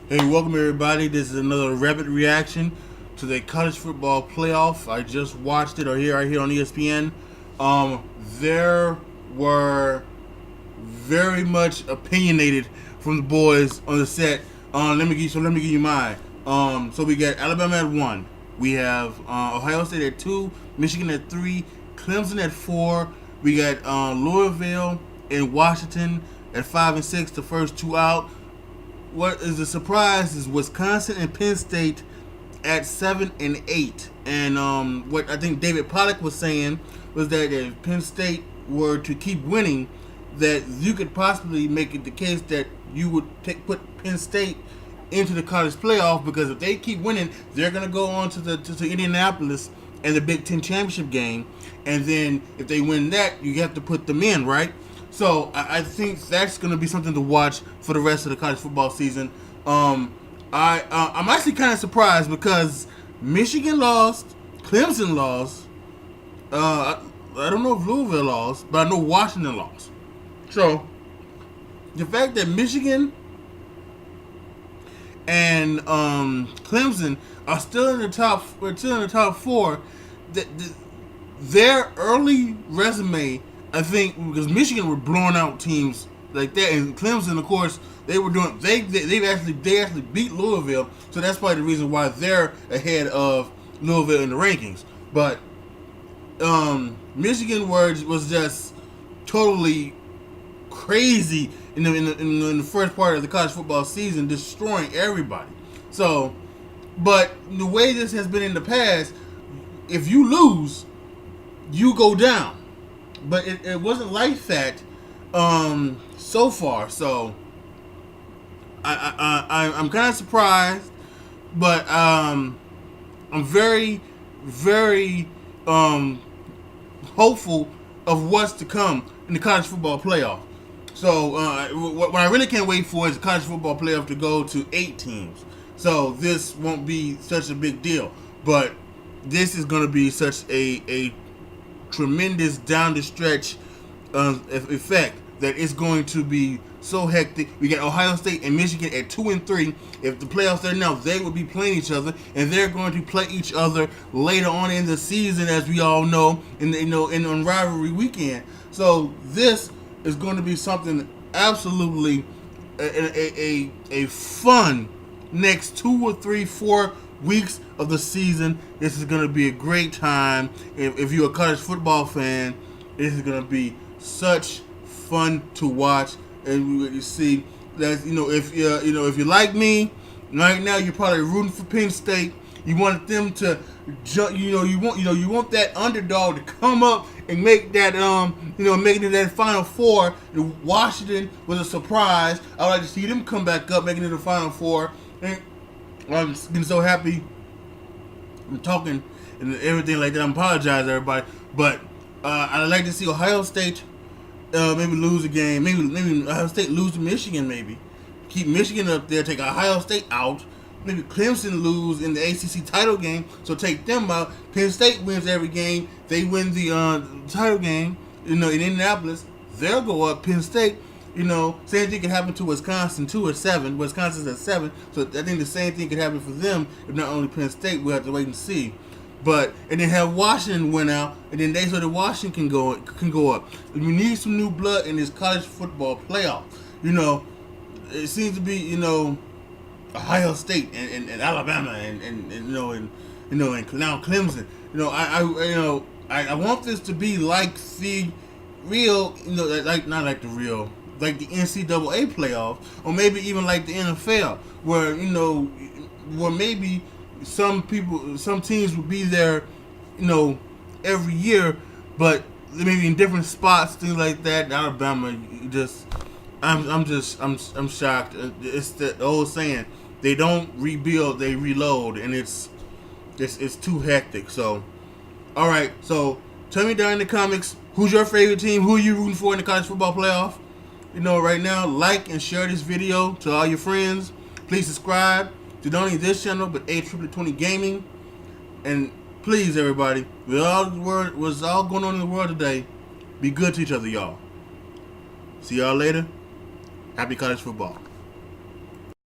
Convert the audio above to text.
Hey, welcome everybody. This is another rapid reaction to the college football playoff. I just watched it right here on ESPN. There were very much opinionated from the boys on the set. Let me give you mine. So we got Alabama at 1. We have Ohio State at 2, Michigan at 3, Clemson at 4. We got Louisville and Washington at 5 and 6. The first two out. What is the surprise is Wisconsin and Penn State at 7 and 8. And what I think David Pollack was saying was that if Penn State were to keep winning, that you could possibly make it the case that you would put Penn State into the college playoff, because if they keep winning, they're going to go on to Indianapolis and the Big Ten championship game, and then if they win that, you have to put them in, right? So I think that's going to be something to watch for the rest of the college football season. I'm actually kind of surprised because Michigan lost, Clemson lost. I don't know if Louisville lost, but I know Washington lost. So the fact that Michigan and Clemson are still in the top four, their early resume, I think, because Michigan were blowing out teams like that, and Clemson, of course, they actually beat Louisville, so that's probably the reason why they're ahead of Louisville in the rankings. But Michigan was just totally crazy in the first part of the college football season, destroying everybody. So, but the way this has been in the past, if you lose, you go down. But it wasn't like that so far. So I'm kind of surprised, but I'm very, very hopeful of what's to come in the college football playoff. So what I really can't wait for is the college football playoff to go to 8 teams. So this won't be such a big deal, but this is going to be such a tremendous down the stretch effect that it's going to be so hectic. We got Ohio State and Michigan at 2 and 3. If the playoffs are now, they will be playing each other, and they're going to play each other later on in the season, as we all know, on rivalry weekend. So this is going to be something absolutely a fun next 2 or 3, 4 weeks of the season. This is going to be a great time. If you're a college football fan, this is going to be such fun to watch. And you see that, if you like me right now, you're probably rooting for Penn State. You want them to jump. You want that underdog to come up and make that make it to that Final Four. Washington was a surprise. I would like to see them come back up, making it to the Final Four. And I'm just getting so happy. I'm talking and everything like that. I apologize, everybody, but I'd like to see Ohio State maybe lose a game. Maybe Ohio State lose to Michigan. Maybe keep Michigan up there. Take Ohio State out. Maybe Clemson lose in the ACC title game, so take them out. Penn State wins every game. They win the title game. In Indianapolis, they'll go up. Penn State. Same thing can happen to Wisconsin too at 7. Wisconsin's at 7, so I think the same thing could happen for them. If not only Penn State, we'll have to wait and see. And then have Washington win out, and then so that Washington can go up. We need some new blood in this college football playoff. It seems to be Ohio State and Alabama and now Clemson. I want this to be like the real, not like the real, like the NCAA playoff, or maybe even like the NFL, where maybe some teams will be there, every year, but maybe in different spots, things like that. Alabama, I'm shocked. It's the old saying: they don't rebuild, they reload, and it's too hectic. So, all right. So tell me down in the comments, who's your favorite team? Who are you rooting for in the college football playoff? Right now, like and share this video to all your friends. Please subscribe to not only this channel, but A20 Gaming. And please, everybody, with all what's all going on in the world today, be good to each other, y'all. See y'all later. Happy college football.